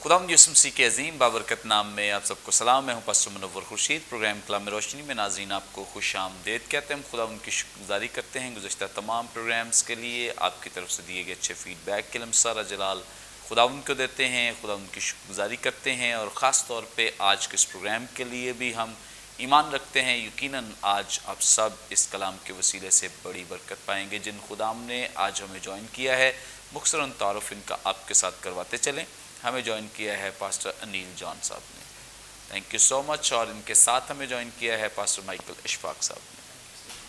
خداوند یسوع مسیح کے عظیم بابرکت نام میں آپ سب کو سلام. میں ہوں پاسٹر منور خورشید. پروگرام کلام روشنی میں ناظرین آپ کو خوش آمدید کہتے ہیں. ہم خداوند کی شکر گزاری کرتے ہیں گزشتہ تمام پروگرامز کے لیے. آپ کی طرف سے دیے گئے اچھے فیڈ بیک کے لیے ہم سارا جلال خداوند کو دیتے ہیں, خداوند کی شکر گزاری کرتے ہیں. اور خاص طور پہ آج کے اس پروگرام کے لیے بھی ہم ایمان رکھتے ہیں یقیناً آج آپ سب اس کلام کے وسیلے سے بڑی برکت پائیں گے. جن خداوند نے آج ہمیں جوائن کیا ہے, مختصراً تعارف ان کا آپ کے ساتھ کرواتے چلیں. ہمیں جوائن کیا ہے پاسٹر انیل جان صاحب نے, تھینک یو سو مچ. اور ان کے ساتھ ہمیں جوائن کیا ہے پاسٹر مائیکل اشفاق صاحب نے,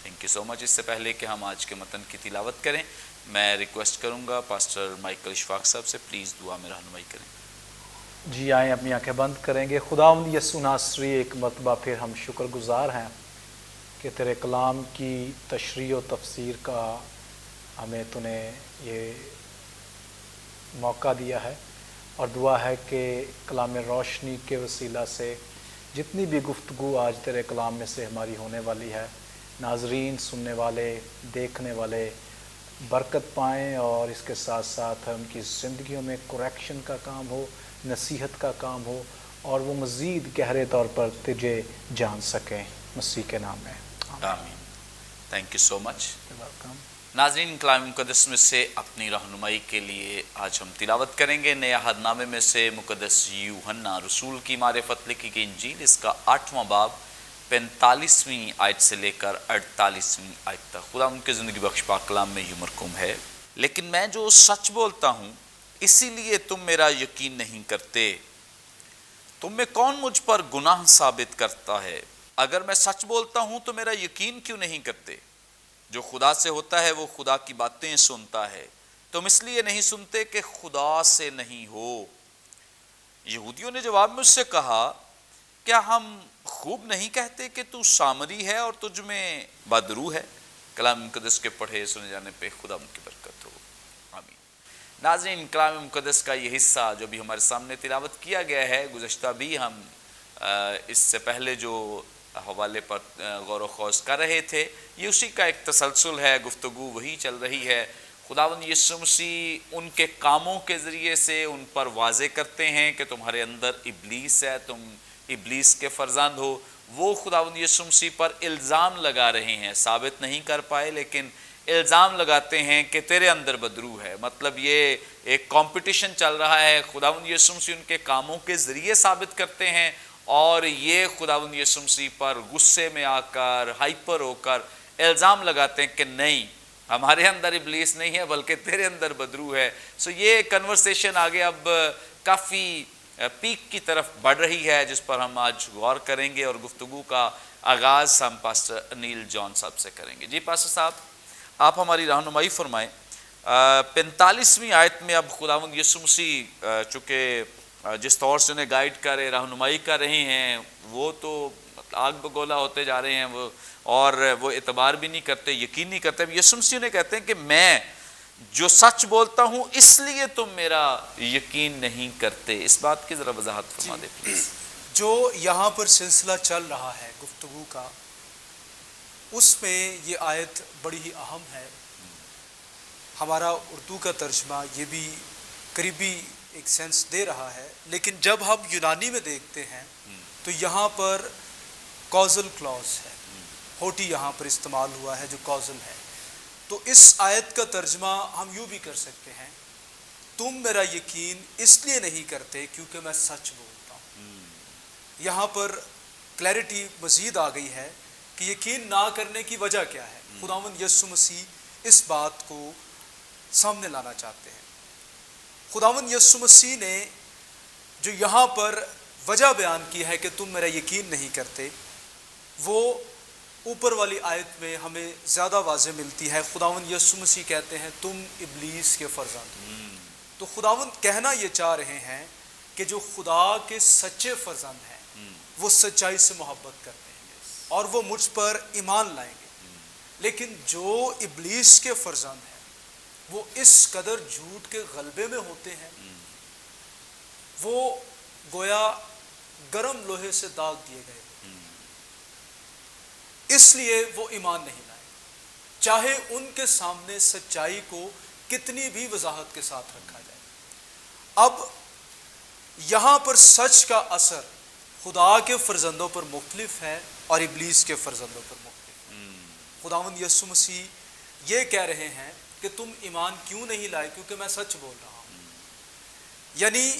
تھینک یو سو مچ. اس سے پہلے کہ ہم آج کے متن کی تلاوت کریں, میں ریکویسٹ کروں گا پاسٹر مائیکل اشفاق صاحب سے پلیز دعا میں رہنمائی کریں. جی آئیں اپنی آنکھیں بند کریں گے. خداوند یسوع ناصری, ایک مرتبہ پھر ہم شکر گزار ہیں کہ تیرے کلام کی تشریح و تفسیر کا ہمیں تو نے یہ موقع دیا ہے, اور دعا ہے کہ کلام روشنی کے وسیلہ سے جتنی بھی گفتگو آج تیرے کلام میں سے ہماری ہونے والی ہے, ناظرین, سننے والے, دیکھنے والے برکت پائیں, اور اس کے ساتھ ساتھ ان کی زندگیوں میں کریکشن کا کام ہو, نصیحت کا کام ہو, اور وہ مزید گہرے طور پر تجھے جان سکیں, مسیح کے نام میں آمین. Thank you so much. Welcome. ناظرین, کلام مقدس میں سے اپنی رہنمائی کے لیے آج ہم تلاوت کریں گے نیا عہد نامے میں سے مقدس یوحنا رسول کی معرفت لکھی گئی انجیل, اس کا 8واں باب 45ویں آیت سے لے کر 48ویں آیت تک. خدا ان کے زندگی بخش پاک کلام میں یوں مرقوم ہے, لیکن میں جو سچ بولتا ہوں اسی لیے تم میرا یقین نہیں کرتے. تم میں کون مجھ پر گناہ ثابت کرتا ہے؟ اگر میں سچ بولتا ہوں تو میرا یقین کیوں نہیں کرتے؟ جو خدا سے ہوتا ہے وہ خدا کی باتیں سنتا ہے. تم اس لیے نہیں سنتے کہ خدا سے نہیں ہو. یہودیوں نے جواب میں اس سے کہا, کیا ہم خوب نہیں کہتے کہ تو سامری ہے اور تجھ میں بدرو ہے؟ کلام مقدس کے پڑھے سنے جانے پہ خدا ان کی برکت ہو, آمین. ناظرین, کلام مقدس کا یہ حصہ جو بھی ہمارے سامنے تلاوت کیا گیا ہے, گزشتہ بھی ہم اس سے پہلے جو حوالے پر غور و خوض کر رہے تھے, یہ اسی کا ایک تسلسل ہے. گفتگو وہی چل رہی ہے. خداوند یسوع مسیح ان کے کاموں کے ذریعے سے ان پر واضح کرتے ہیں کہ تمہارے اندر ابلیس ہے, تم ابلیس کے فرزند ہو. وہ خداوند یسوع مسیح پر الزام لگا رہے ہیں, ثابت نہیں کر پائے لیکن الزام لگاتے ہیں کہ تیرے اندر بدرو ہے. مطلب یہ ایک کمپٹیشن چل رہا ہے. خداوند یسوع مسیح ان کے کاموں کے ذریعے ثابت کرتے ہیں, اور یہ خداوند یسوع مسیح پر غصے میں آ کر, ہائپر ہو کر الزام لگاتے ہیں کہ نہیں, ہمارے اندر ابلیس نہیں ہے بلکہ تیرے اندر بدرو ہے. سو یہ کنورسیشن آگے اب کافی پیک کی طرف بڑھ رہی ہے, جس پر ہم آج غور کریں گے, اور گفتگو کا آغاز ہم پاسٹر انیل جان صاحب سے کریں گے. جی پاسٹر صاحب, آپ ہماری رہنمائی فرمائیں. 45ویں آیت میں اب خداوند یسوع مسیح چونکہ جس طور سے انہیں گائیڈ کر رہے, رہنمائی کر رہے ہیں, وہ تو آگ بگولا ہوتے جا رہے ہیں وہ, اور وہ اعتبار بھی نہیں کرتے, یقین نہیں کرتے. یسوع مسیح انہیں کہتے ہیں کہ میں جو سچ بولتا ہوں اس لیے تم میرا یقین نہیں کرتے. اس بات کی ذرا وضاحت فرما دے پلیز. جو یہاں پر سلسلہ چل رہا ہے گفتگو کا, اس میں یہ آیت بڑی ہی اہم ہے. ہمارا اردو کا ترجمہ یہ بھی قریبی ایک سینس دے رہا ہے, لیکن جب ہم یونانی میں دیکھتے ہیں تو یہاں پر کازل کلاز ہے, ہوٹی یہاں پر استعمال ہوا ہے جو کازل ہے. تو اس آیت کا ترجمہ ہم یوں بھی کر سکتے ہیں, تم میرا یقین اس لیے نہیں کرتے کیونکہ میں سچ بولتا ہوں. یہاں پر کلیئرٹی مزید آ گئی ہے کہ یقین نہ کرنے کی وجہ کیا ہے. خداوند یسوع مسیح اس بات کو سامنے لانا چاہتے ہیں. خداوند یسوع مسیح نے جو یہاں پر وجہ بیان کی ہے کہ تم میرا یقین نہیں کرتے, وہ اوپر والی آیت میں ہمیں زیادہ واضح ملتی ہے. خداوند یسوع مسیح کہتے ہیں تم ابلیس کے فرزند ہو. تو خداوند کہنا یہ چاہ رہے ہیں کہ جو خدا کے سچے فرزند ہیں وہ سچائی سے محبت کرتے ہیں اور وہ مجھ پر ایمان لائیں گے. لیکن جو ابلیس کے فرزند ہیں وہ اس قدر جھوٹ کے غلبے میں ہوتے ہیں, وہ گویا گرم لوہے سے داغ دیے گئے, اس لیے وہ ایمان نہیں لائے, چاہے ان کے سامنے سچائی کو کتنی بھی وضاحت کے ساتھ رکھا جائے. اب یہاں پر سچ کا اثر خدا کے فرزندوں پر مختلف ہے اور ابلیس کے فرزندوں پر مختلف ہے۔ خداوند یسوع مسیح یہ کہہ رہے ہیں کہ تم ایمان کیوں نہیں لائے؟ کیونکہ میں سچ بول رہا ہوں۔ یعنی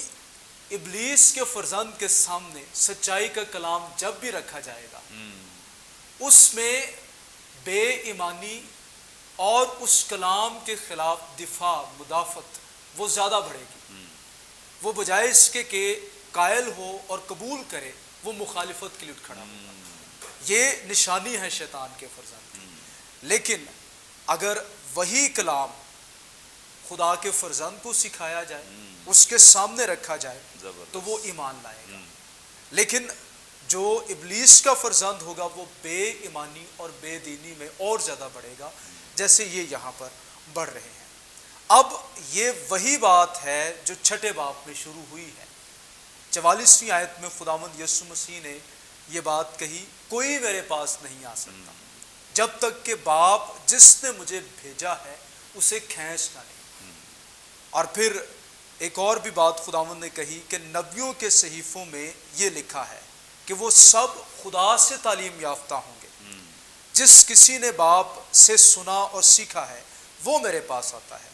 ابلیس کے فرزند کے سامنے سچائی کا کلام جب بھی رکھا جائے گا، اس میں بے ایمانی اور اس کلام کے خلاف دفاع مدافعت وہ زیادہ بڑھے گی۔ وہ بجائے اس کے کہ قائل ہو اور قبول کرے، وہ مخالفت کے لیے کھڑا ہوگا۔ یہ نشانی ہے شیطان کے فرزند کی۔ لیکن اگر وہی کلام خدا کے فرزند کو سکھایا جائے، اس کے سامنے رکھا جائے، تو وہ ایمان لائے گا۔ لیکن جو ابلیس کا فرزند ہوگا وہ بے ایمانی اور بے دینی میں اور زیادہ بڑھے گا، جیسے یہ یہاں پر بڑھ رہے ہیں۔ اب یہ وہی بات ہے جو چھٹے باب میں شروع ہوئی ہے۔ 44ویں آیت میں خداوند یسوع مسیح نے یہ بات کہی، کوئی میرے پاس نہیں آ سکتا جب تک کہ باپ جس نے مجھے بھیجا ہے اسے کھینچ نہ لے۔ اور پھر ایک اور بھی بات خداوند نے کہی کہ نبیوں کے صحیفوں میں یہ لکھا ہے کہ وہ سب خدا سے تعلیم یافتہ ہوں گے۔ جس کسی نے باپ سے سنا اور سیکھا ہے وہ میرے پاس آتا ہے۔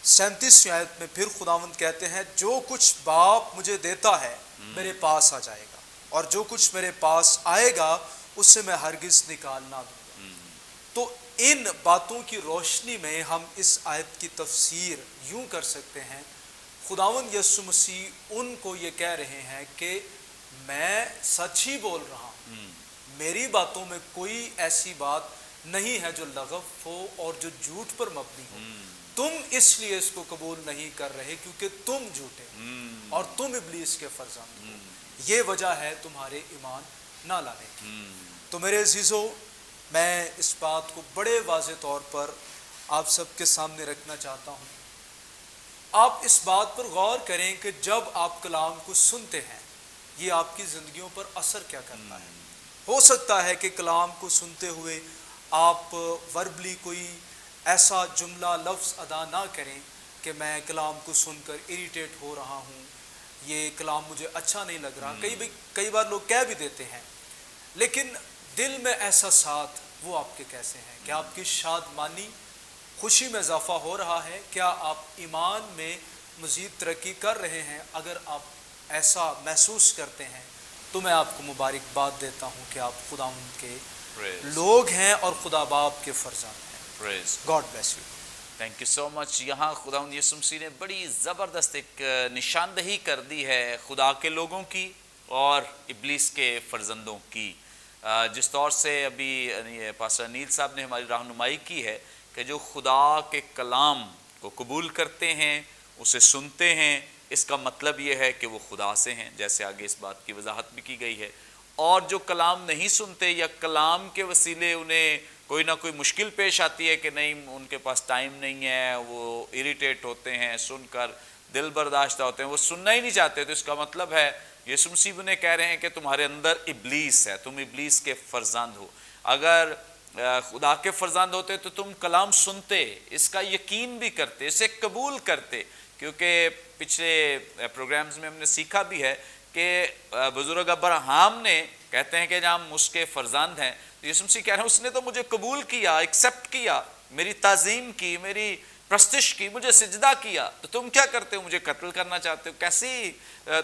37ویں آیت میں پھر خداوند کہتے ہیں، جو کچھ باپ مجھے دیتا ہے میرے پاس آ جائے گا، اور جو کچھ میرے پاس آئے گا اسے میں ہرگز نکال نہ دوں گا۔ تو ان باتوں کی روشنی میں ہم اس آیت کی تفسیر یوں کر سکتے ہیں، خداوند یسوع مسیح ان کو یہ کہہ رہے ہیں کہ میں سچ ہی بول رہا ہوں، میری باتوں میں کوئی ایسی بات نہیں ہے جو لغو ہو اور جو جھوٹ پر مبنی ہو۔ تم اس لیے اس کو قبول نہیں کر رہے کیونکہ تم جھوٹے ہو اور تم ابلیس کے فرزند ہو، یہ وجہ ہے تمہارے ایمان نہ لانے کی۔ تو میرے عزیزو، میں اس بات کو بڑے واضح طور پر آپ سب کے سامنے رکھنا چاہتا ہوں۔ آپ اس بات پر غور کریں کہ جب آپ کلام کو سنتے ہیں یہ آپ کی زندگیوں پر اثر کیا کرتا ہے۔ ہو سکتا ہے کہ کلام کو سنتے ہوئے آپ وربلی کوئی ایسا جملہ لفظ ادا نہ کریں کہ میں کلام کو سن کر اریٹیٹ ہو رہا ہوں، یہ کلام مجھے اچھا نہیں لگ رہا۔ کئی بار لوگ کہہ بھی دیتے ہیں، لیکن دل میں ایسا ساتھ وہ آپ کے کیسے ہیں؟ کیا آپ کی شادمانی خوشی میں اضافہ ہو رہا ہے؟ کیا آپ ایمان میں مزید ترقی کر رہے ہیں؟ اگر آپ ایسا محسوس کرتے ہیں تو میں آپ کو مبارکباد دیتا ہوں کہ آپ خداوند کے لوگ ہیں اور خدا باپ کے فرزند ہیں۔ God bless you. Thank you so much. یہاں خداوند یسوع مسیح نے بڑی زبردست ایک نشاندہی کر دی ہے خدا کے لوگوں کی اور ابلیس کے فرزندوں کی۔ جس طور سے ابھی پاسٹر نیل صاحب نے ہماری رہنمائی کی ہے کہ جو خدا کے کلام کو قبول کرتے ہیں، اسے سنتے ہیں، اس کا مطلب یہ ہے کہ وہ خدا سے ہیں، جیسے آگے اس بات کی وضاحت بھی کی گئی ہے۔ اور جو کلام نہیں سنتے یا کلام کے وسیلے انہیں کوئی نہ کوئی مشکل پیش آتی ہے کہ نہیں ان کے پاس ٹائم نہیں ہے، وہ اریٹیٹ ہوتے ہیں، سن کر دل برداشتہ ہوتے ہیں، وہ سننا ہی نہیں چاہتے، تو اس کا مطلب ہے یسوع مسیح انہیں کہہ رہے ہیں کہ تمہارے اندر ابلیس ہے، تم ابلیس کے فرزند ہو۔ اگر خدا کے فرزند ہوتے تو تم کلام سنتے، اس کا یقین بھی کرتے، اسے قبول کرتے، کیونکہ پچھلے پروگرامز میں ہم نے سیکھا بھی ہے کہ بزرگ ابراہیم نے کہتے ہیں کہ جب ہم اس کے فرزند ہیں، تو یسوع مسیح کہہ رہے ہیں اس نے تو مجھے قبول کیا، ایکسیپٹ کیا، میری تعظیم کی، میری پرستش کی، مجھے سجدہ کیا، تو تم کیا کرتے ہو؟ مجھے قتل کرنا چاہتے ہو۔ کیسی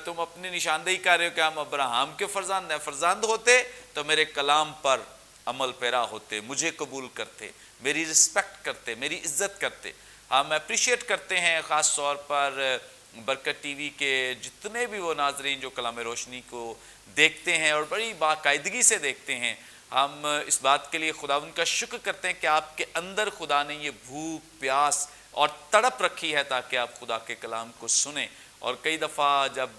تم اپنی نشاندہی کر رہے ہو کہ ہم ابراہیم کے فرزند ہیں؟ فرزند ہوتے تو میرے کلام پر عمل پیرا ہوتے، مجھے قبول کرتے، میری رسپیکٹ کرتے، میری عزت کرتے۔ ہم اپریشیٹ کرتے ہیں خاص طور پر برکت ٹی وی کے جتنے بھی وہ ناظرین جو کلام روشنی کو دیکھتے ہیں اور بڑی باقاعدگی سے دیکھتے ہیں، ہم اس بات کے لیے خداوند کا شکر کرتے ہیں کہ آپ کے اندر خدا نے یہ بھوک، پیاس اور تڑپ رکھی ہے تاکہ آپ خدا کے کلام کو سنیں۔ اور کئی دفعہ جب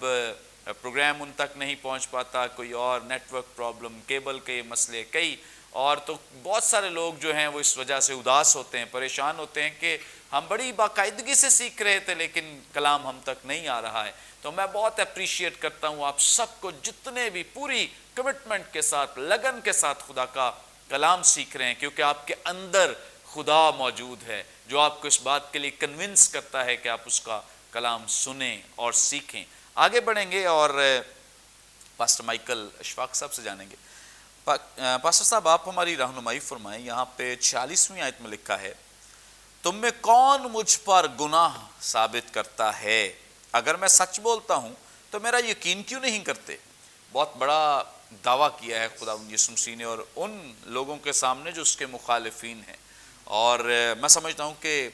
پروگرام ان تک نہیں پہنچ پاتا، کوئی اور نیٹ ورک پرابلم، کیبل کے مسئلے کئی اور، تو بہت سارے لوگ جو ہیں وہ اس وجہ سے اداس ہوتے ہیں، پریشان ہوتے ہیں کہ ہم بڑی باقاعدگی سے سیکھ رہے تھے لیکن کلام ہم تک نہیں آ رہا ہے۔ تو میں بہت اپریشیٹ کرتا ہوں آپ سب کو جتنے بھی پوری کمٹمنٹ کے ساتھ، لگن کے ساتھ خدا کا کلام سیکھ رہے ہیں، کیونکہ آپ کے اندر خدا موجود ہے جو آپ کو اس بات کے لیے کنونس کرتا ہے کہ آپ اس کا کلام سنیں اور سیکھیں۔ آگے بڑھیں گے اور پاسٹر مائیکل اشفاق صاحب سے جانیں گے۔ پاسٹر صاحب آپ ہماری رہنمائی فرمائیں، یہاں پہ 46ویں آیت میں لکھا ہے تم میں کون مجھ پر گناہ ثابت کرتا ہے؟ اگر میں سچ بولتا ہوں تو میرا یقین کیوں نہیں کرتے؟ بہت بڑا دعویٰ کیا ہے خداوند یسوع مسیح نے، اور ان لوگوں کے سامنے جو اس کے مخالفین ہیں۔ اور میں سمجھتا ہوں کہ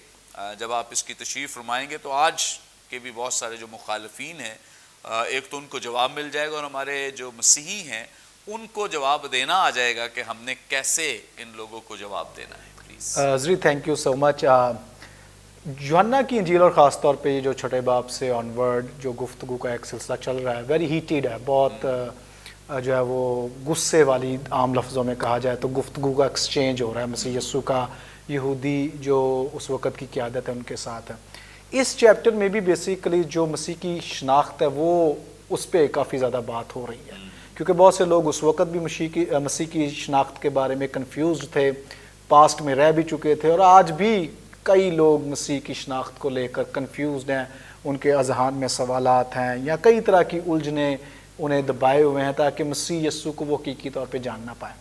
جب آپ اس کی تشریح فرمائیں گے تو آج کے بھی بہت سارے جو مخالفین ہیں، ایک تو ان کو جواب مل جائے گا، اور ہمارے جو مسیحی ہیں ان کو جواب دینا آ جائے گا کہ ہم نے کیسے ان لوگوں کو جواب دینا ہے۔ پلیز عزری تھینک یو سو مچ۔ یوحنا کی انجیل اور خاص طور پہ یہ جو چھٹے باب سے آن ورڈ جو گفتگو کا ایک سلسلہ چل رہا ہے، ویری ہیٹیڈ ہے، بہت جو ہے وہ غصے والی، عام لفظوں میں کہا جائے تو گفتگو کا ایکسچینج ہو رہا ہے مسیح یسوع کا یہودی جو اس وقت کی قیادت ہے ان کے ساتھ ہے۔ اس چیپٹر میں بھی بیسیکلی جو مسیح کی شناخت ہے وہ اس پہ کافی زیادہ بات ہو رہی ہے، کیونکہ بہت سے لوگ اس وقت بھی مسیح کی شناخت کے بارے میں کنفیوزڈ تھے، پاسٹ میں رہ بھی چکے تھے، اور آج بھی کئی لوگ مسیح کی شناخت کو لے کر کنفیوزڈ ہیں، ان کے اذہان میں سوالات ہیں یا کئی طرح کی الجھنیں انہیں دبائے ہوئے ہیں تاکہ مسیح یسوع کو وہ حقیقی طور پہ جان نہ پائیں۔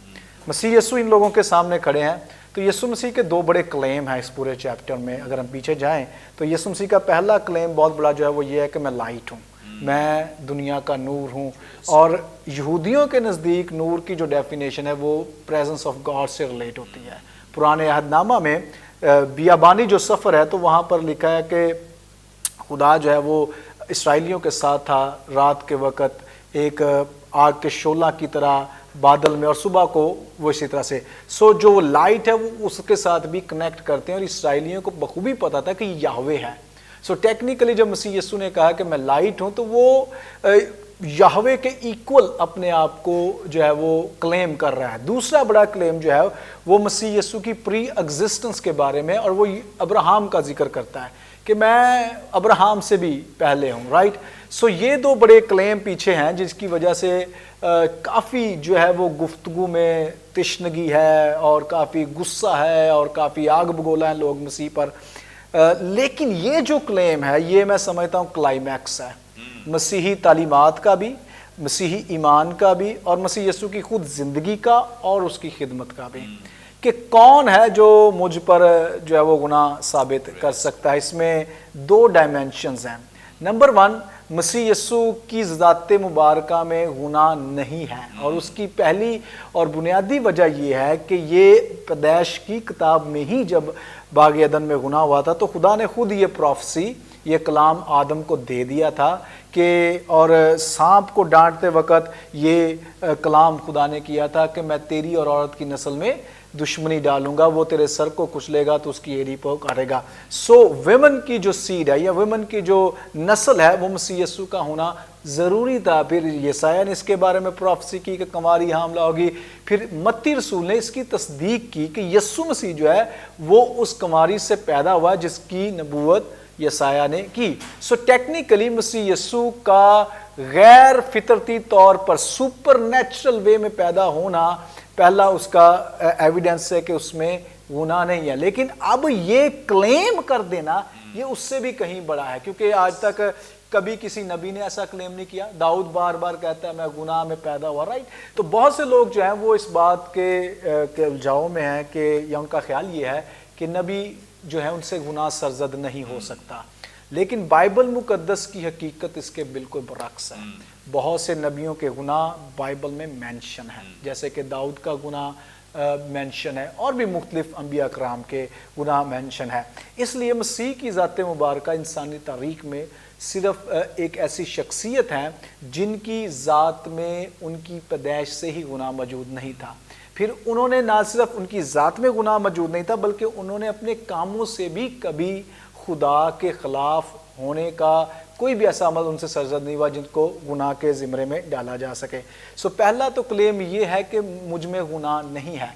مسیح یسوع ان لوگوں کے سامنے کھڑے ہیں، تو یسوع مسیح کے دو بڑے کلیم ہیں اس پورے چیپٹر میں۔ اگر ہم پیچھے جائیں تو یسوع مسیح کا پہلا کلیم بہت بڑا جو ہے وہ یہ ہے کہ میں لائٹ ہوں، میں دنیا کا نور ہوں، اور یہودیوں کے نزدیک نور کی جو ڈیفینیشن ہے وہ پریزنس آف گاڈ سے ریلیٹ ہوتی ہے۔ پرانے عہد نامہ میں بیابانی جو سفر ہے تو وہاں پر لکھا ہے کہ خدا جو ہے وہ اسرائیلیوں کے ساتھ تھا، رات کے وقت ایک آگ کے شعلہ کی طرح بادل میں، اور صبح کو وہ اسی طرح سے جو لائٹ ہے وہ اس کے ساتھ بھی کنیکٹ کرتے ہیں، اور اسرائیلیوں کو بخوبی پتا تھا کہ یہوہ ہے۔ ٹیکنیکلی جب مسیح یسوع نے کہا کہ میں لائٹ ہوں تو وہ یہوہ کے ایکول اپنے آپ کو جو ہے وہ کلیم کر رہا ہے۔ دوسرا بڑا کلیم جو ہے وہ مسیح یسوع کی پری ایگزسٹنس کے بارے میں، اور وہ ابراہیم کا ذکر کرتا ہے کہ میں ابراہیم سے بھی پہلے ہوں، رائٹ۔ یہ دو بڑے کلیم پیچھے ہیں جس کی وجہ سے کافی جو ہے وہ گفتگو میں تشنگی ہے اور کافی غصہ ہے اور کافی آگ بگولا ہے لوگ مسیح پر۔ لیکن یہ جو کلیم ہے یہ میں سمجھتا ہوں کلائمیکس ہے مسیحی تعلیمات کا بھی، مسیحی ایمان کا بھی، اور مسیح یسوع کی خود زندگی کا اور اس کی خدمت کا بھی، کہ کون ہے جو مجھ پر جو ہے وہ گناہ ثابت کر سکتا ہے۔ اس میں دو ڈائمینشنز ہیں۔ نمبر 1، مسیح یسوع کی ذات مبارکہ میں گناہ نہیں ہے، اور اس کی پہلی اور بنیادی وجہ یہ ہے کہ یہ پیدائش کی کتاب میں ہی جب باغ عدن میں گناہ ہوا تھا تو خدا نے خود یہ پروفیسی، یہ کلام آدم کو دے دیا تھا کہ، اور سانپ کو ڈانٹتے وقت یہ کلام خدا نے کیا تھا کہ میں تیری اور عورت کی نسل میں دشمنی ڈالوں گا، وہ تیرے سر کو کچلے گا تو اس کی ایڑی کو کاٹے گا۔ ویمن کی جو سیڈ ہے یا ویمن کی جو نسل ہے وہ مسیح یسوع کا ہونا ضروری تھا۔ پھر یسایہ نے اس کے بارے میں پروفیسی کی کہ کنواری حاملہ ہوگی، پھر متی رسول نے اس کی تصدیق کی کہ یسوع مسیح جو ہے وہ اس کنواری سے پیدا ہوا جس کی نبوت یسایہ نے کی۔ ٹیکنیکلی مسیح یسوع کا غیر فطرتی طور پر سپر نیچرل وے میں پیدا ہونا پہلا اس کا ایویڈنس ہے کہ اس میں گناہ نہیں ہے۔ لیکن اب یہ کلیم کر دینا یہ اس سے بھی کہیں بڑا ہے، کیونکہ آج تک کبھی کسی نبی نے ایسا کلیم نہیں کیا۔ داؤد بار بار کہتا ہے میں گناہ میں پیدا ہوا، رائٹ۔ تو بہت سے لوگ جو ہیں وہ اس بات کے الجھاؤ میں ہیں کہ، یا ان کا خیال یہ ہے کہ نبی جو ہے ان سے گناہ سرزد نہیں ہو سکتا، لیکن بائبل مقدس کی حقیقت اس کے بالکل برعکس ہے۔ بہت سے نبیوں کے گناہ بائبل میں مینشن ہے، جیسے کہ داؤد کا گناہ مینشن ہے، اور بھی مختلف انبیاء کرام کے گناہ مینشن ہے۔ اس لیے مسیح کی ذات مبارکہ انسانی تاریخ میں صرف ایک ایسی شخصیت ہیں جن کی ذات میں ان کی پیدائش سے ہی گناہ موجود نہیں تھا۔ پھر انہوں نے نہ صرف ان کی ذات میں گناہ موجود نہیں تھا بلکہ انہوں نے اپنے کاموں سے بھی کبھی خدا کے خلاف ہونے کا کوئی بھی ایسا عمل ان سے سرزد نہیں ہوا جن کو گناہ کے زمرے میں ڈالا جا سکے۔ پہلا تو کلیم یہ ہے کہ مجھ میں گناہ نہیں ہے،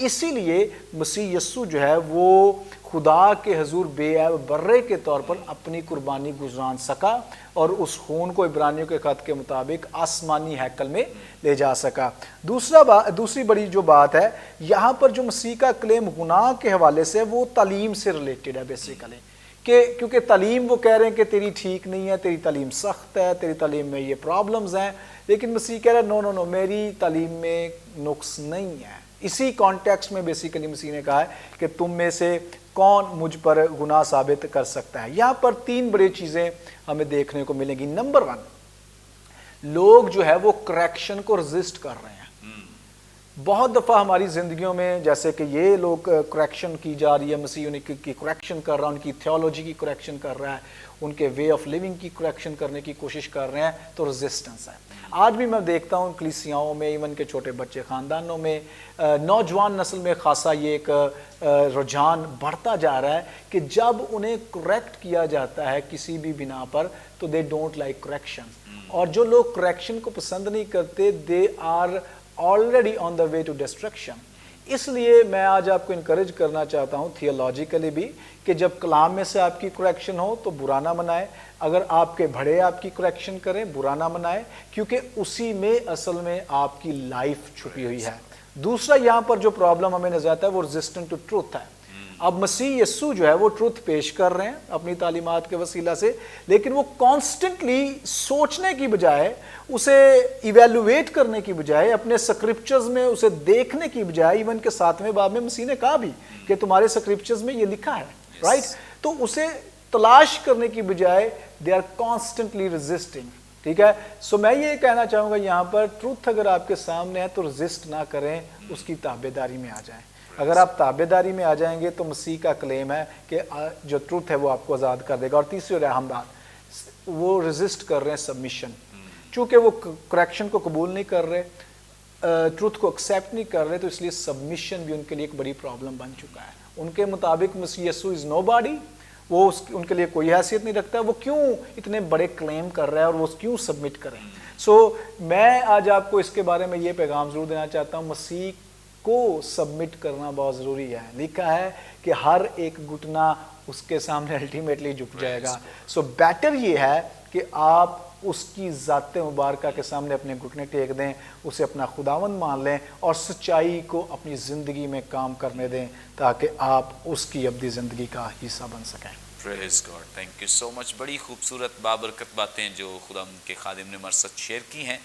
اسی لیے مسیح یسوع جو ہے وہ خدا کے حضور بے عیب برے کے طور پر اپنی قربانی گزران سکا، اور اس خون کو عبرانیوں کے خط کے مطابق آسمانی ہیکل میں لے جا سکا۔ دوسری بڑی جو بات ہے یہاں پر جو مسیح کا کلیم گناہ کے حوالے سے وہ تعلیم سے ریلیٹڈ ہے بیسیکلی، کہ کیونکہ تعلیم وہ کہہ رہے ہیں کہ تیری ٹھیک نہیں ہے، تیری تعلیم سخت ہے، تیری تعلیم میں یہ پرابلمز ہیں، لیکن مسیح کہہ رہا ہے نو نو نو، میری تعلیم میں نقص نہیں ہے۔ اسی کانٹیکسٹ میں بیسیکلی مسیح نے کہا ہے کہ تم میں سے کون مجھ پر گناہ ثابت کر سکتا ہے۔ یہاں پر 3 بڑی چیزیں ہمیں دیکھنے کو ملیں گی۔ نمبر 1، لوگ جو ہے وہ کریکشن کو رزسٹ کر رہے ہیں۔ بہت دفعہ ہماری زندگیوں میں جیسے کہ یہ لوگ کریکشن کی جا رہی ہے، مسیح ان کی کریکشن کر رہا ہے، ان کی تھیولوجی کی کریکشن کر رہا ہے، ان کے وے آف لیونگ کی کریکشن کرنے کی کوشش کر رہے ہیں، تو رزسٹنس ہے۔ آج بھی میں دیکھتا ہوں کلیسیاؤں میں، ایون کے چھوٹے بچے خاندانوں میں، نوجوان نسل میں خاصا یہ ایک رجحان بڑھتا جا رہا ہے کہ جب انہیں کریکٹ کیا جاتا ہے کسی بھی بنا پر تو دے ڈونٹ لائک کریکشن، اور جو لوگ کریکشن کو پسند نہیں کرتے they are already on the way to destruction۔ اس لیے میں آج آپ کو انکریج کرنا چاہتا ہوں تھیولوجیکلی بھی کہ جب کلام میں سے آپ کی کریکشن ہو تو برا نہ منائے، اگر آپ کے بڑے آپ کی کریکشن کریں برا نہ منائے، کیونکہ اسی میں اصل میں آپ کی لائف چھپی ہوئی ہے۔ دوسرا یہاں پر جو پرابلم ہمیں نظر آتا ہے وہ ریزسٹنٹ ٹو ٹروتھ ہے۔ اب مسیح یسوع جو ہے وہ ٹروتھ پیش کر رہے ہیں اپنی تعلیمات کے وسیلہ سے، لیکن وہ کانسٹنٹلی سوچنے کی بجائے، اسے ایویلویٹ کرنے کی بجائے، اپنے سکرپچرز میں اسے دیکھنے کی بجائے، ایون کہ 7ویں باب میں مسیح نے کہا بھی کہ تمہارے سکرپچرز میں یہ لکھا ہے، رائٹ، تو اسے تلاش کرنے کی بجائے دے آر کانسٹنٹلی ریزسٹنگ۔ ٹھیک ہے، سو میں یہ کہنا چاہوں گا یہاں پر ٹروتھ اگر آپ کے سامنے ہے تو ریزسٹ نہ کریں، اس کی تابع داری میں آ جائیں۔ اگر آپ تابع داری میں آ جائیں گے تو مسیح کا کلیم ہے کہ جو ٹروتھ ہے وہ آپ کو آزاد کر دے گا۔ اور تیسری اور اہم بات، وہ ریزسٹ کر رہے ہیں سبمیشن، چونکہ وہ کریکشن کو قبول نہیں کر رہے، ٹروتھ کو ایکسیپٹ نہیں کر رہے، تو اس لیے سبمیشن بھی ان کے لیے ایک بڑی پرابلم بن چکا ہے۔ ان کے مطابق مسیح یسوع از نو باڈی، وہ ان کے لیے کوئی حیثیت نہیں رکھتا، وہ کیوں اتنے بڑے کلیم کر رہا ہے اور وہ کیوں سبمٹ کریں۔ سو میں آج آپ کو اس کے بارے میں یہ پیغام ضرور دینا چاہتا ہوں، مسیح کو سبمٹ کرنا بہت ضروری ہے۔ لکھا ہے کہ ہر ایک گھٹنا اس کے سامنے الٹیمیٹلی جھک جائے گا۔ سو بیٹر یہ ہے کہ آپ اس کی ذات مبارکہ کے سامنے اپنے گھٹنے ٹیک دیں، اسے اپنا خداوند مان لیں اور سچائی کو اپنی زندگی میں کام کرنے دیں تاکہ آپ اس کی ابدی زندگی کا حصہ بن سکیں۔ پریز گاڈ، تھینک یو سو مچ۔ بڑی خوبصورت بابرکت باتیں جو خدا کے خادم نے ہمارے ساتھ شیئر کی ہیں۔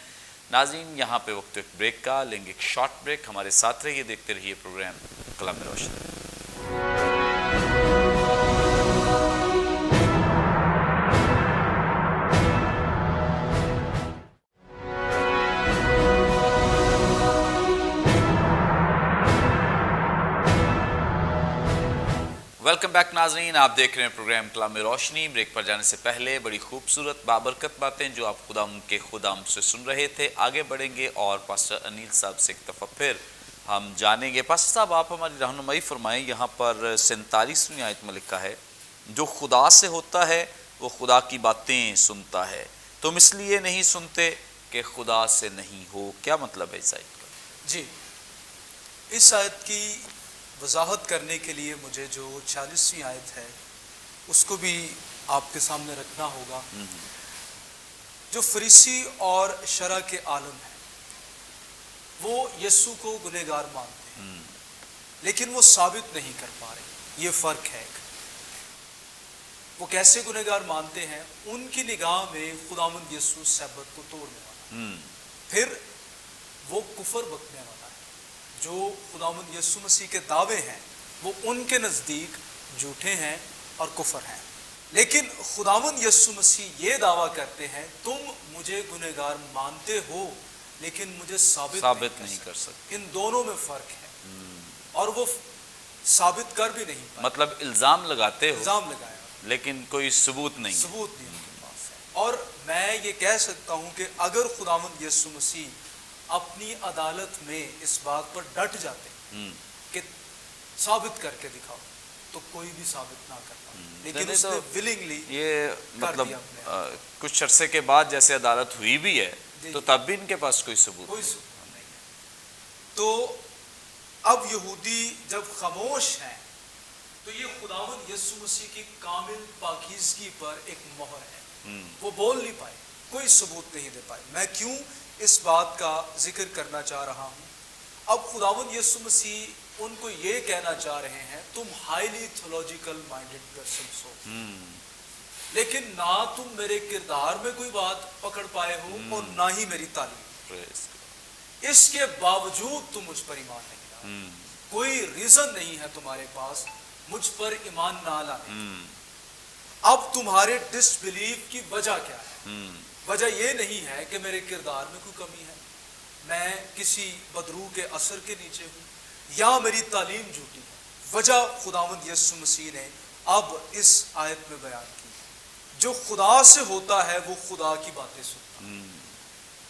ناظرین، یہاں پہ وقت ایک بریک کا، لیں گے ایک شارٹ بریک، ہمارے ساتھ رہیے، دیکھتے رہیے پروگرام کلام روشن۔ ویلکم بیک ناظرین، آپ دیکھ رہے ہیں پروگرام کلام روشنی۔ بریک پر جانے سے پہلے بڑی خوبصورت بابرکت باتیں جو آپ خدا کے خدام سے سن رہے تھے، آگے بڑھیں گے اور پاسٹر انیل صاحب سے ایک دفعہ پھر ہم جانیں گے۔ پاسٹر صاحب، آپ ہماری رہنمائی فرمائیں۔ یہاں پر 47ویں آیت میں لکھا ہے، جو خدا سے ہوتا ہے وہ خدا کی باتیں سنتا ہے، تم اس لیے نہیں سنتے کہ خدا سے نہیں ہو۔ کیا مطلب ہے اس آیت کا؟ جی، اس آیت کی وضاحت کرنے کے لیے مجھے جو 40ویں آیت ہے اس کو بھی آپ کے سامنے رکھنا ہوگا۔ جو فریسی اور شرع کے عالم ہیں وہ یسوع کو گنہگار مانتے ہیں، لیکن وہ ثابت نہیں کر پا رہے۔ یہ فرق ہے۔ وہ کیسے گنہگار مانتے ہیں؟ ان کی نگاہ میں خداوند یسوع سبت کو توڑنے والا، پھر وہ کفر بکنے والا ہے۔ جو خداوند یسوع مسیح کے دعوے ہیں وہ ان کے نزدیک جھوٹے ہیں اور کفر ہیں، لیکن خداوند یسوع مسیح یہ دعویٰ کرتے ہیں، تم مجھے گنہگار مانتے ہو لیکن مجھے ثابت نہیں کر سکتے۔ ان دونوں میں فرق ہے، اور وہ ثابت کر بھی نہیں پائے۔ مطلب الزام لگاتے ہو، الزام لگایا لیکن کوئی ثبوت نہیں ان کے پاس ہے۔ اور میں یہ کہہ سکتا ہوں کہ اگر خداوند یسوع مسیح اپنی عدالت میں اس بات پر ڈٹ جاتے کہ ثابت کر کے دکھاؤ، تو کوئی بھی ثابت نہ کر پائے، لیکن اس نے ولنگلی یہ مطلب کچھ عرصے کے بعد جیسے عدالت ہوئی بھی ہے تو تب بھی ان کے پاس کوئی ثبوت نہیں ہے۔ تو اب یہودی جب خاموش ہیں تو یہ خداوند یسوع مسیح کی کامل پاکیزگی پر ایک مہر ہے۔ وہ بول نہیں پائے، کوئی ثبوت نہیں دے پائے۔ میں کیوں اس بات کا ذکر کرنا چاہ رہا ہوں؟ اب خداوند یسوع مسیح ان کو یہ کہنا چاہ رہے ہیں تم ہائیلی تھیولوجیکل مائنڈڈ پرسنس ہو، لیکن نہ تم میرے کردار میں کوئی بات پکڑ پائے ہو اور نہ ہی میری تعلیم، Praise اس کے باوجود تم مجھ پر ایمان نہیں لاتے۔ God. کوئی ریزن نہیں ہے تمہارے پاس مجھ پر ایمان نہ لانے۔ اب تمہارے ڈس بلیف کی وجہ کیا ہے؟ وجہ یہ نہیں ہے کہ میرے کردار میں کوئی کمی ہے، میں کسی بدرو کے اثر کے نیچے ہوں، یا میری تعلیم جھوٹی ہے۔ وجہ خداوند یسوع مسیح نے اب اس آیت میں بیان کی، جو خدا سے ہوتا ہے وہ خدا کی باتیں سنتا ہے۔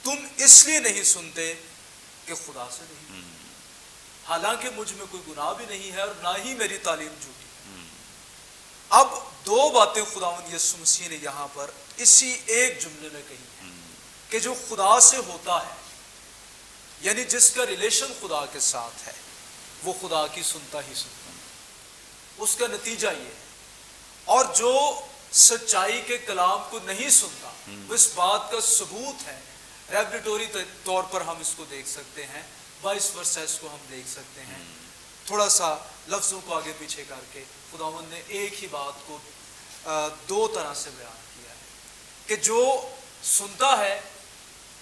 تم اس لیے نہیں سنتے کہ خدا سے نہیں، حالانکہ مجھ میں کوئی گناہ بھی نہیں ہے اور نہ ہی میری تعلیم جھوٹی ہے۔ اب دو باتیں خداوند یسوع مسیح نے یہاں پر اسی ایک جملے میں کہی ہیں کہ جو خدا سے ہوتا ہے، یعنی جس کا ریلیشن خدا کے ساتھ ہے، وہ خدا کی سنتا ہی سنتا ہے، اس کا نتیجہ یہ ہے۔ اور جو سچائی کے کلام کو نہیں سنتا، وہ اس بات کا ثبوت ہے، ریگولیٹوری طور پر ہم اس کو دیکھ سکتے ہیں، 22 ورسز کو ہم دیکھ سکتے ہیں۔ تھوڑا سا لفظوں کو آگے پیچھے کر کے خداوند نے ایک ہی بات کو دو طرح سے بیان کیا ہے کہ جو سنتا ہے،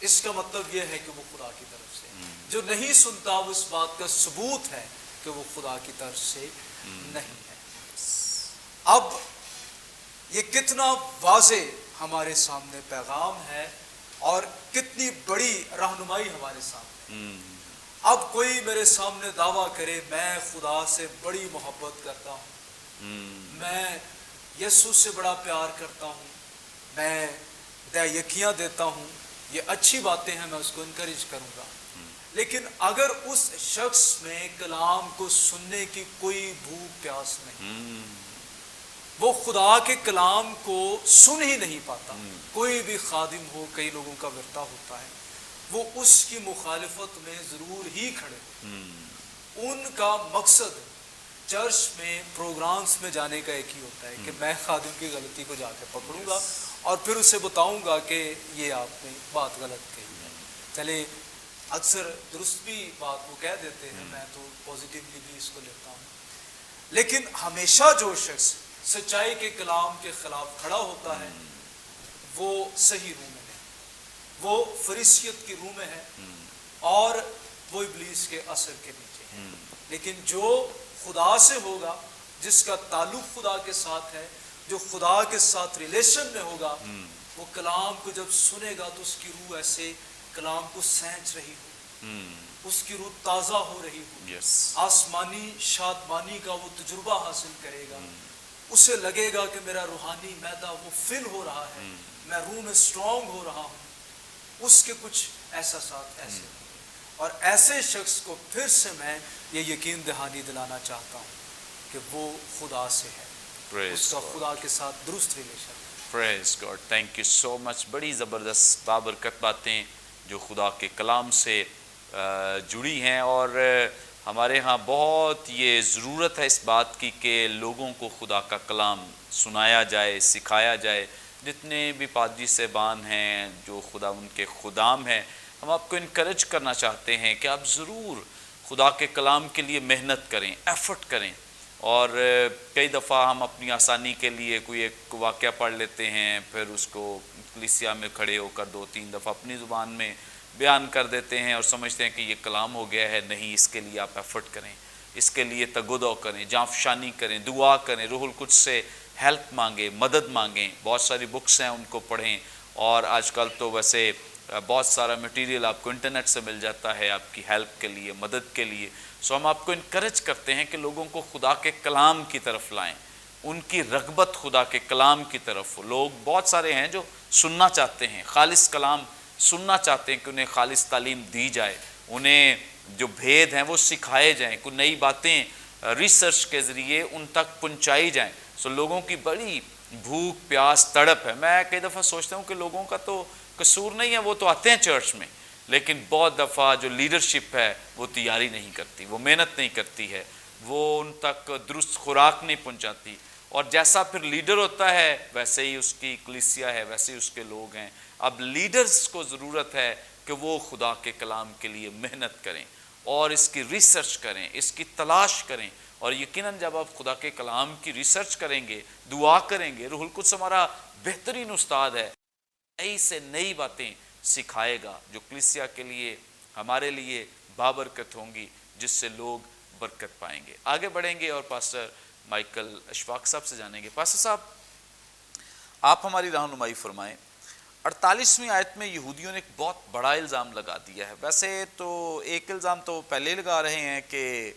اس کا مطلب یہ ہے کہ وہ خدا کی طرف سے، جو نہیں سنتا وہ اس بات کا ثبوت ہے کہ وہ خدا کی طرف سے نہیں ہے۔ اب یہ کتنا واضح ہمارے سامنے پیغام ہے اور کتنی بڑی رہنمائی ہمارے سامنے۔ اب کوئی میرے سامنے دعویٰ کرے میں خدا سے بڑی محبت کرتا ہوں، میں یسوع سے بڑا پیار کرتا ہوں، میں یقیاں دیتا ہوں، یہ اچھی باتیں ہیں، میں اس کو انکریج کروں گا، لیکن اگر اس شخص میں کلام کو سننے کی کوئی بھوک پیاس نہیں، وہ خدا کے کلام کو سن ہی نہیں پاتا، کوئی بھی خادم ہو، کئی لوگوں کا ورتا ہوتا ہے، وہ اس کی مخالفت میں ضرور ہی کھڑے۔ ان کا مقصد چرچ میں پروگرامز میں جانے کا ایک ہی ہوتا ہے کہ میں خادم کی غلطی کو جا کے پکڑوں گا اور پھر اسے بتاؤں گا کہ یہ آپ نے بات غلط کہی ہے۔ چلے اکثر درست بھی بات وہ کہہ دیتے ہیں، میں تو پازیٹیولی بھی اس کو لیتا ہوں، لیکن ہمیشہ جو شخص سچائی کے کلام کے خلاف کھڑا ہوتا ہے وہ صحیح روح میں ہے، وہ فریسیت کی روح میں ہے اور وہ ابلیس کے اثر کے نیچے ہے۔ لیکن جو خدا سے ہوگا، جس کا تعلق خدا کے ساتھ ہے، جو خدا کے ساتھ ریلیشن میں ہوگا، وہ کلام کو جب سنے گا تو اس کی روح ایسے کلام کو سینچ رہی ہو، اس کی روح تازہ ہو رہی ہو، آسمانی شادمانی کا وہ تجربہ حاصل کرے گا، اسے لگے گا کہ میرا روحانی میدہ وہ فل ہو رہا ہے، میں روح میں اسٹرانگ ہو رہا ہوں، اس کے کچھ احساسات ایسے ہوں۔ اور ایسے شخص کو پھر سے میں یہ یقین دہانی دلانا چاہتا ہوں کہ وہ خدا سے ہے، اس کا خدا کے ساتھ درست ریلیشن ہے۔ پریز گاڈ، تھینک یو سو مچ۔ بڑی زبردست بابرکت باتیں جو خدا کے کلام سے جڑی ہیں، اور ہمارے ہاں بہت یہ ضرورت ہے اس بات کی کہ لوگوں کو خدا کا کلام سنایا جائے، سکھایا جائے۔ جتنے بھی پادری صاحبان ہیں جو خدا ان کے خدام ہیں، ہم آپ کو انکریج کرنا چاہتے ہیں کہ آپ ضرور خدا کے کلام کے لیے محنت کریں، ایفرٹ کریں۔ اور کئی دفعہ ہم اپنی آسانی کے لیے کوئی ایک واقعہ پڑھ لیتے ہیں، پھر اس کو کلیسیا میں کھڑے ہو کر 2-3 دفعہ اپنی زبان میں بیان کر دیتے ہیں اور سمجھتے ہیں کہ یہ کلام ہو گیا ہے۔ نہیں، اس کے لیے آپ ایفرٹ کریں، اس کے لیے تگدو کریں، جانفشانی کریں، دعا کریں، روح القدس سے ہیلپ مانگیں، مدد مانگیں۔ بہت ساری بکس ہیں، ان کو پڑھیں، اور آج کل تو ویسے بہت سارا مٹیریل آپ کو انٹرنیٹ سے مل جاتا ہے آپ کی ہیلپ کے لیے، مدد کے لیے۔ سو ہم آپ کو انکریج کرتے ہیں کہ لوگوں کو خدا کے کلام کی طرف لائیں، ان کی رغبت خدا کے کلام کی طرف۔ لوگ بہت سارے ہیں جو سننا چاہتے ہیں، خالص کلام سننا چاہتے ہیں کہ انہیں خالص تعلیم دی جائے، انہیں جو بھید ہیں وہ سکھائے جائیں، کوئی نئی باتیں ریسرچ کے ذریعے ان تک پہنچائی جائیں۔ سو لوگوں کی بڑی بھوک پیاس تڑپ ہے۔ میں کئی دفعہ سوچتا ہوں کہ لوگوں کا تو قصور نہیں ہے، وہ تو آتے ہیں چرچ میں، لیکن بہت دفعہ جو لیڈرشپ ہے وہ تیاری نہیں کرتی، وہ محنت نہیں کرتی ہے، وہ ان تک درست خوراک نہیں پہنچاتی، اور جیسا پھر لیڈر ہوتا ہے ویسے ہی اس کی کلیسیا ہے، ویسے ہی اس کے لوگ ہیں۔ اب لیڈرز کو ضرورت ہے کہ وہ خدا کے کلام کے لیے محنت کریں اور اس کی ریسرچ کریں، اس کی تلاش کریں، اور یقیناً جب آپ خدا کے کلام کی ریسرچ کریں گے، دعا کریں گے، روح القدس ہمارا بہترین استاد ہے، نئی سے نئی باتیں سکھائے گا جو کلیسیا کے لیے، ہمارے لیے بابرکت ہوں گی، جس سے لوگ برکت پائیں گے۔ آگے بڑھیں گے اور پاسٹر مائیکل اشفاق صاحب سے جانیں گے۔ پاسٹر صاحب، آپ ہماری رہنمائی فرمائیں۔ 48ویں آیت میں یہودیوں نے ایک بہت بڑا الزام لگا دیا ہے۔ ویسے تو ایک الزام تو پہلے لگا رہے ہیں کہ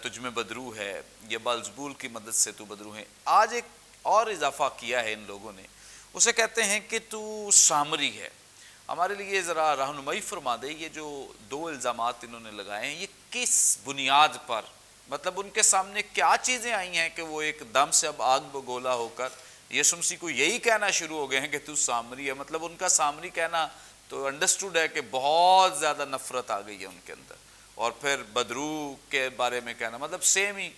تجھ میں بدرو ہے، یہ بلزبول کی مدد سے تو بدرو ہے۔ آج ایک اور اضافہ کیا ہے ان لوگوں نے، اسے کہتے ہیں کہ تو سامری ہے۔ ہمارے لیے ذرا رہنمائی فرما دے، یہ جو دو الزامات انہوں نے لگائے ہیں، یہ کس بنیاد پر، مطلب ان کے سامنے کیا چیزیں آئی ہیں کہ وہ ایک دم سے اب آگ بگولا ہو کر یسوع مسیح کو یہی کہنا شروع ہو گئے ہیں کہ تو سامری ہے؟ مطلب ان کا سامری کہنا تو انڈرسٹوڈ ہے کہ بہت زیادہ نفرت آ گئی ہے ان کے اندر، اور پھر بدرو کے بارے میں کہنا مطلب سیم ہی۔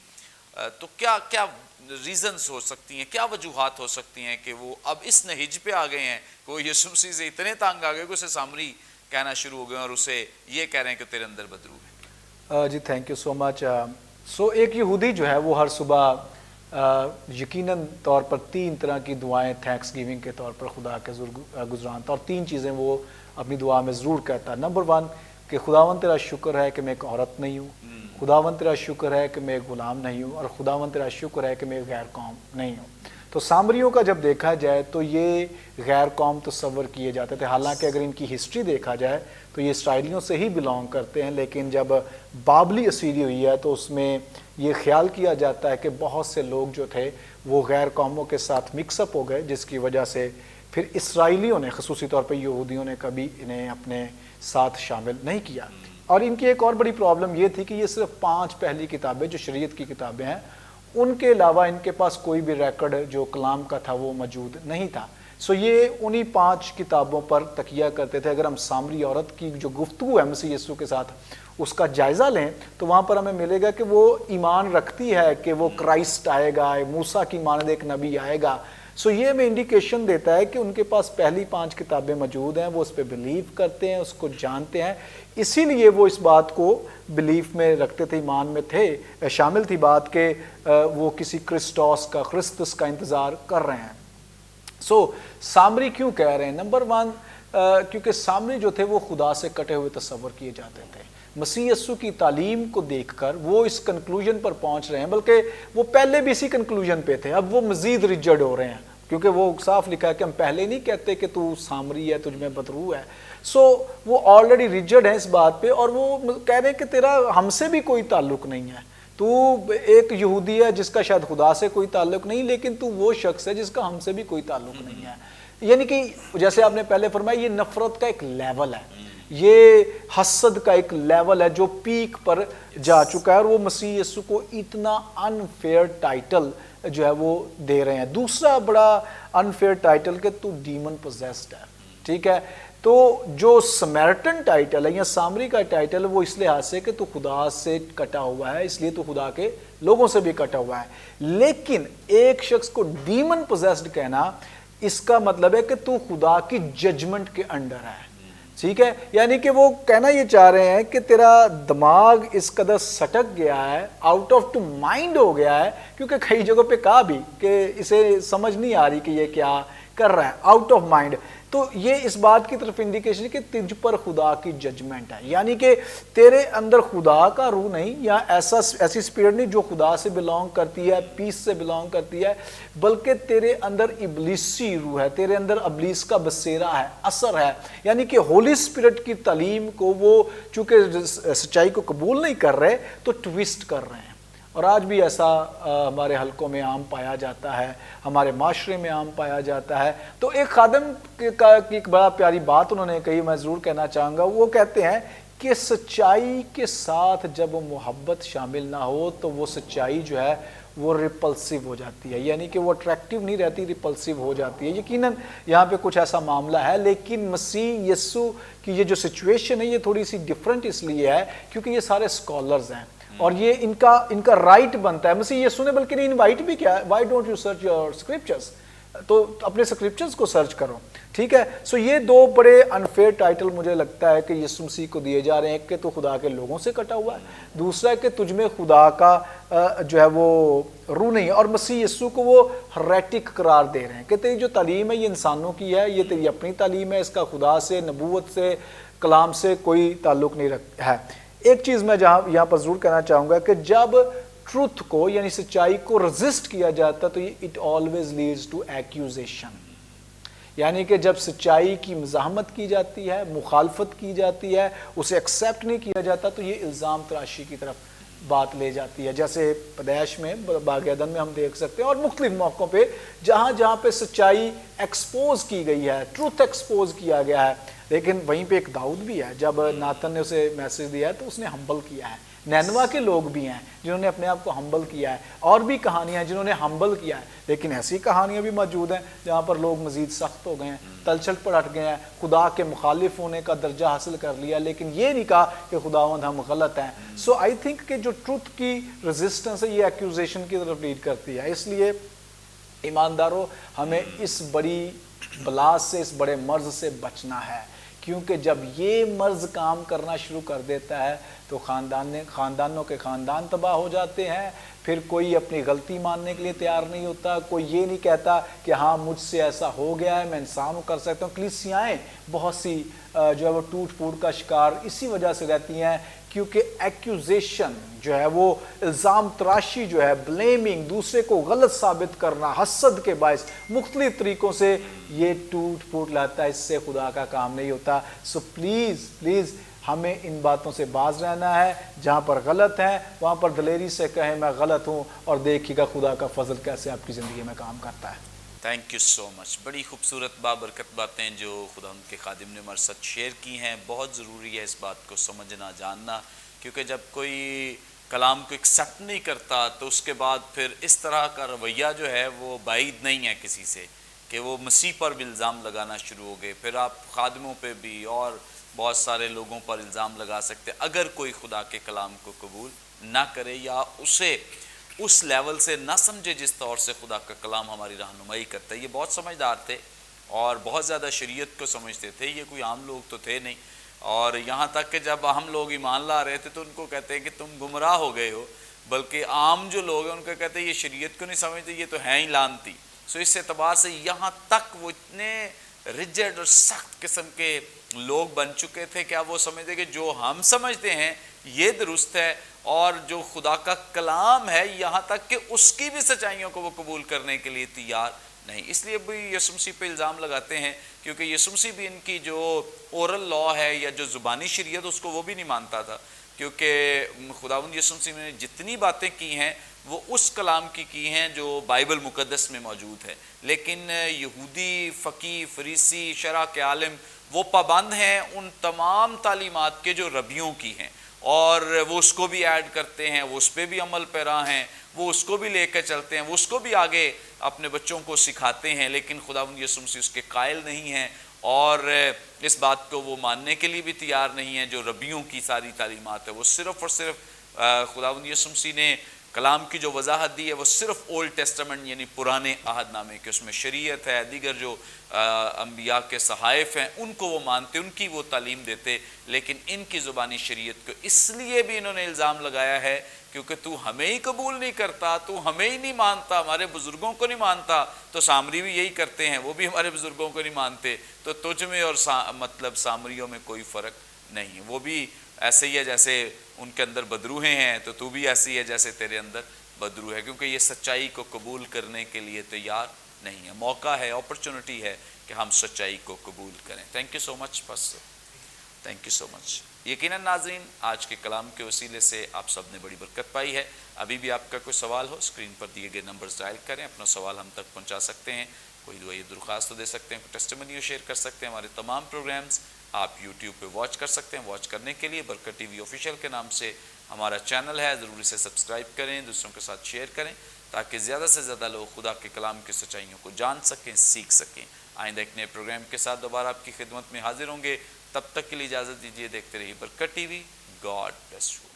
تو کیا کیا ریزنز ہو سکتی ہیں، کیا وجوہات ہو سکتی ہیں کہ وہ اب اس نہج پہ آ گئے ہیں کہ وہ یسوع مسیح سے اتنے تانگ آ گئے کہ اسے سامری کہنا شروع ہو گئے اور اسے یہ کہہ رہے ہیں کہ تیرے اندر بدرو ہے؟ جی تھینک یو سو مچ۔ ایک یہودی جو ہے وہ ہر صبح یقیناً طور پر 3 طرح کی دعائیں تھینکس گیونگ کے طور پر خدا کے گزرانتا، اور 3 چیزیں وہ اپنی دعا میں ضرور کہتا ہے۔ نمبر 1 کہ خداوند تیرا شکر ہے کہ میں ایک عورت نہیں ہوں، خداوند تیرا شکر ہے کہ میں ایک غلام نہیں ہوں، اور خداوند تیرا شکر ہے کہ میں غیر قوم نہیں ہوں۔ تو سامریوں کا جب دیکھا جائے تو یہ غیر قوم تصور کیے جاتے تھے، حالانکہ اگر ان کی ہسٹری دیکھا جائے تو یہ اسرائیلیوں سے ہی بلانگ کرتے ہیں، لیکن جب بابلی اسیری ہوئی ہے تو اس میں یہ خیال کیا جاتا ہے کہ بہت سے لوگ جو تھے وہ غیر قوموں کے ساتھ مکس اپ ہو گئے، جس کی وجہ سے پھر اسرائیلیوں نے خصوصی طور پہ یہودیوں نے کبھی انہیں اپنے ساتھ شامل نہیں کیا۔ اور ان کی ایک اور بڑی پرابلم یہ تھی کہ یہ صرف 5 پہلی کتابیں جو شریعت کی کتابیں ہیں، ان کے علاوہ ان کے پاس کوئی بھی ریکارڈ جو کلام کا تھا وہ موجود نہیں تھا۔ یہ انہی 5 کتابوں پر تکیہ کرتے تھے۔ اگر ہم سامری عورت کی جو گفتگو ہے مسیح یسوع کے ساتھ اس کا جائزہ لیں تو وہاں پر ہمیں ملے گا کہ وہ ایمان رکھتی ہے کہ وہ کرائسٹ آئے گا، موسیٰ کی مانند ایک نبی آئے گا۔ یہ ہمیں انڈیکیشن دیتا ہے کہ ان کے پاس پہلی 5 کتابیں موجود ہیں، وہ اس پہ بلیو کرتے ہیں، اس کو جانتے ہیں، اسی لیے وہ اس بات کو بلیف میں رکھتے تھے، ایمان میں تھے، شامل تھی بات کہ وہ کسی کرسٹس کا انتظار کر رہے ہیں۔ سامری کیوں کہہ رہے ہیں؟ نمبر 1 کیونکہ سامری جو تھے وہ خدا سے کٹے ہوئے تصور کیے جاتے تھے۔ مسیح یسوع کی تعلیم کو دیکھ کر وہ اس کنکلوژن پر پہنچ رہے ہیں، بلکہ وہ پہلے بھی اسی کنکلوژن پہ تھے، اب وہ مزید ریجڈ ہو رہے ہیں، کیونکہ وہ صاف لکھا ہے کہ ہم پہلے نہیں کہتے کہ تو سامری ہے، تجھ میں بدرو ہے۔ وہ آلریڈی ریجڈ ہیں اس بات پہ، اور وہ کہہ رہے ہیں کہ تیرا ہم سے بھی کوئی تعلق نہیں ہے، تو ایک یہودی ہے جس کا شاید خدا سے کوئی تعلق نہیں، لیکن تو وہ شخص ہے جس کا ہم سے بھی کوئی تعلق نہیں ہے۔ یعنی کہ جیسے آپ نے پہلے فرمایا، یہ نفرت کا ایک لیول ہے، یہ حسد کا ایک لیول ہے جو پیک پر جا چکا ہے، اور وہ مسیح یسوع کو اتنا انفیئر ٹائٹل جو ہے وہ دے رہے ہیں۔ دوسرا بڑا انفیئر ٹائٹل کہ تو ڈیمن پوزیسڈ ہے، ٹھیک ہے۔ تو جو سمیرٹن ٹائٹل ہے یا سامری کا ٹائٹل ہے وہ اس لحاظ سے کہ تو خدا سے کٹا ہوا ہے، اس لیے تو خدا کے لوگوں سے بھی کٹا ہوا ہے۔ لیکن ایک شخص کو ڈیمن پوزیسڈ کہنا، اس کا مطلب ہے کہ تو خدا کی ججمنٹ کے انڈر ہے، ٹھیک ہے۔ یعنی کہ وہ کہنا یہ چاہ رہے ہیں کہ تیرا دماغ اس قدر سٹک گیا ہے، آؤٹ آف ٹو مائنڈ ہو گیا ہے، کیونکہ کئی جگہوں پہ کہا بھی کہ اسے سمجھ نہیں آ رہی کہ یہ کیا کر رہا ہے، آؤٹ آف مائنڈ۔ تو یہ اس بات کی طرف انڈیکیشن ہے کہ تجھ پر خدا کی ججمنٹ ہے، یعنی کہ تیرے اندر خدا کا روح نہیں، یا ایسی اسپرٹ نہیں جو خدا سے بلانگ کرتی ہے، پیس سے بلانگ کرتی ہے، بلکہ تیرے اندر ابلیسی روح ہے، تیرے اندر ابلیس کا بسیرا ہے، اثر ہے۔ یعنی کہ ہولی اسپرٹ کی تعلیم کو وہ چونکہ سچائی کو قبول نہیں کر رہے تو ٹویسٹ کر رہے ہیں، اور آج بھی ایسا ہمارے حلقوں میں عام پایا جاتا ہے، ہمارے معاشرے میں عام پایا جاتا ہے۔ تو ایک خادم کی ایک بڑا پیاری بات انہوں نے کہی، میں ضرور کہنا چاہوں گا۔ وہ کہتے ہیں کہ سچائی کے ساتھ جب محبت شامل نہ ہو تو وہ سچائی جو ہے وہ ریپلسیو ہو جاتی ہے، یعنی کہ وہ اٹریکٹیو نہیں رہتی، ریپلسیو ہو جاتی ہے۔ یقیناً یہاں پہ کچھ ایسا معاملہ ہے، لیکن مسیح یسوع کی یہ جو سچویشن ہے یہ تھوڑی سی ڈیفرنٹ اس لیے ہے کیونکہ یہ سارے اسکالرز ہیں، اور یہ ان کا رائٹ بنتا ہے۔ مسیح یسوع نے بلکہ انوائٹ بھی کیا ہے، why don't you search your scriptures, تو اپنے سکرپچرز کو سرچ کرو، ٹھیک ہے. سو یہ دو بڑے انفیئر ٹائٹل مجھے لگتا ہے کہ یسوع مسیح کو دیے جا رہے ہیں. ایک کہ تو خدا کے لوگوں سے کٹا ہوا ہے، دوسرا ہے کہ تجھ میں خدا کا جو ہے وہ روح نہیں ہے. اور مسیح یسوع کو وہ ہریٹک قرار دے رہے ہیں کہ تیری جو تعلیم ہے یہ انسانوں کی ہے، یہ تیری اپنی تعلیم ہے، اس کا خدا سے، نبوت سے، کلام سے کوئی تعلق نہیں ہے. ایک چیز میں یہاں پر ضرور کہنا چاہوں گا کہ جب ٹروتھ کو یعنی سچائی کو رزسٹ کیا جاتا تو اٹ آلویز لیڈز ٹو ایکیوزیشن. یعنی کہ جب سچائی کی مزاحمت کی جاتی ہے، مخالفت کی جاتی ہے، اسے ایکسیپٹ نہیں کیا جاتا تو یہ الزام تراشی کی طرف بات لے جاتی ہے. جیسے پیدائش میں، باغ عدن میں ہم دیکھ سکتے ہیں، اور مختلف موقعوں پہ جہاں پہ سچائی ایکسپوز کی گئی ہے، ٹروتھ ایکسپوز کیا گیا ہے. لیکن وہیں پہ ایک داؤد بھی ہے، جب ناتن نے اسے میسج دیا ہے تو اس نے ہمبل کیا ہے. نینوا کے لوگ بھی ہیں جنہوں نے اپنے آپ کو ہمبل کیا ہے، اور بھی کہانیاں ہیں جنہوں نے ہمبل کیا ہے. لیکن ایسی کہانیاں بھی موجود ہیں جہاں پر لوگ مزید سخت ہو گئے ہیں، تلچھٹ پر ہٹ گئے ہیں، خدا کے مخالف ہونے کا درجہ حاصل کر لیا، لیکن یہ نہیں کہا کہ خداوند ہم غلط ہیں. سو آئی تھنک کہ جو ٹروتھ کی ریزسٹنس ہے یہ ایکیوزیشن کی طرف لیڈ کرتی ہے. اس لیے ایمانداروں، ہمیں اس بڑی بلا سے، اس بڑے مرض سے بچنا ہے، کیونکہ جب یہ مرض کام کرنا شروع کر دیتا ہے تو خاندانوں کے خاندان تباہ ہو جاتے ہیں. پھر کوئی اپنی غلطی ماننے کے لیے تیار نہیں ہوتا، کوئی یہ نہیں کہتا کہ ہاں مجھ سے ایسا ہو گیا ہے، میں انسان کر سکتا ہوں. کلیسیائیں بہت سی جو ہے وہ ٹوٹ پھوٹ کا شکار اسی وجہ سے رہتی ہیں کیونکہ ایکیوزیشن جو ہے وہ الزام تراشی جو ہے، بلیمنگ، دوسرے کو غلط ثابت کرنا، حسد کے باعث مختلف طریقوں سے یہ ٹوٹ پھوٹ لاتا ہے. اس سے خدا کا کام نہیں ہوتا. سو پلیز ہمیں ان باتوں سے باز رہنا ہے. جہاں پر غلط ہیں وہاں پر دلیری سے کہیں میں غلط ہوں، اور دیکھیے گا خدا کا فضل کیسے آپ کی زندگی میں کام کرتا ہے. تھینک یو سو مچ. بڑی خوبصورت بابرکت باتیں جو خدا ان کے خادم نے ہمارے ساتھ شیئر کی ہیں. بہت ضروری ہے اس بات کو سمجھنا، جاننا، کیونکہ جب کوئی کلام کو ایکسیپٹ نہیں کرتا تو اس کے بعد پھر اس طرح کا رویہ جو ہے وہ بعید نہیں ہے کسی سے کہ وہ مسیح پر بھی الزام لگانا شروع ہو گئے. پھر آپ خادموں پہ بھی اور بہت سارے لوگوں پر الزام لگا سکتے اگر کوئی خدا کے کلام کو قبول نہ کرے یا اسے اس لیول سے نہ سمجھے جس طور سے خدا کا کلام ہماری رہنمائی کرتا ہے. یہ بہت سمجھدار تھے اور بہت زیادہ شریعت کو سمجھتے تھے. یہ کوئی عام لوگ تو تھے نہیں. اور یہاں تک کہ جب ہم لوگ ایمان لا رہے تھے تو ان کو کہتے ہیں کہ تم گمراہ ہو گئے ہو. بلکہ عام جو لوگ ہیں ان کو کہتے ہیں یہ شریعت کو نہیں سمجھتے، یہ تو ہیں ہی لعنتی. سو اس اعتبار سے یہاں تک وہ اتنے ریجڈ اور سخت قسم کے لوگ بن چکے تھے کہ اب وہ سمجھتے کہ جو ہم سمجھتے ہیں یہ درست ہے، اور جو خدا کا کلام ہے یہاں تک کہ اس کی بھی سچائیوں کو وہ قبول کرنے کے لیے تیار نہیں. اس لیے بھی یسوع مسیح پہ الزام لگاتے ہیں کیونکہ یسوع مسیح بھی ان کی جو اورل لا ہے یا جو زبانی شریعت اس کو وہ بھی نہیں مانتا تھا، کیونکہ خداوند یسوع مسیح نے جتنی باتیں کی ہیں وہ اس کلام کی ہیں جو بائبل مقدس میں موجود ہے. لیکن یہودی، فقیہ، فریسی، شرع کے عالم وہ پابند ہیں ان تمام تعلیمات کے جو ربیوں کی ہیں، اور وہ اس کو بھی ایڈ کرتے ہیں، وہ اس پہ بھی عمل پیرا ہیں، وہ اس کو بھی لے کے چلتے ہیں، وہ اس کو بھی آگے اپنے بچوں کو سکھاتے ہیں. لیکن خداوند یسوع مسیح اس کے قائل نہیں ہیں اور اس بات کو وہ ماننے کے لیے بھی تیار نہیں ہیں. جو ربیوں کی ساری تعلیمات ہے وہ صرف اور صرف خداوند یسوع مسیح نے کلام کی جو وضاحت دی ہے وہ صرف اولڈ ٹیسٹمنٹ یعنی پرانے عہد نامے کے، اس میں شریعت ہے، دیگر جو انبیاء کے صحائف ہیں ان کو وہ مانتے، ان کی وہ تعلیم دیتے. لیکن ان کی زبانی شریعت کو اس لیے بھی انہوں نے الزام لگایا ہے کیونکہ تو ہمیں ہی قبول نہیں کرتا، تو ہمیں ہی نہیں مانتا، ہمارے بزرگوں کو نہیں مانتا. تو سامری بھی یہی کرتے ہیں، وہ بھی ہمارے بزرگوں کو نہیں مانتے. تو تجھ میں اور مطلب سامریوں میں کوئی فرق نہیں، وہ بھی ایسے ہی ہے جیسے ان کے اندر بدروہیں ہیں، تو بھی ایسی ہے جیسے تیرے اندر بدروح ہے، کیونکہ یہ سچائی کو قبول کرنے کے لیے تیار نہیں ہے. موقع ہے، اپرچونٹی ہے کہ ہم سچائی کو قبول کریں. Thank you so much pastor, thank you so much. یقیناً ناظرین آج کے کلام کے وسیلے سے آپ سب نے بڑی برکت پائی ہے. ابھی بھی آپ کا کوئی سوال ہو اسکرین پر دیے گئے نمبرز ڈائل کریں، اپنا سوال ہم تک پہنچا سکتے ہیں. کوئی دعائی درخواست تو دے سکتے ہیں، کوئی ٹیسٹیمونی شیئر کر سکتے ہیں. ہمارے تمام پروگرامز آپ یوٹیوب پہ واچ کر سکتے ہیں. واچ کرنے کے لیے برکت ٹی وی آفیشیل کے نام سے ہمارا چینل ہے، ضرور اسے سبسکرائب کریں، دوسروں کے ساتھ شیئر کریں تاکہ زیادہ سے زیادہ لوگ خدا کے کلام کی سچائیوں کو جان سکیں، سیکھ سکیں. آئندہ ایک نئے پروگرام کے ساتھ دوبارہ آپ کی خدمت میں حاضر ہوں گے. تب تک کے لیے اجازت دیجیے. دیکھتے رہیے برکت T V. God bless you.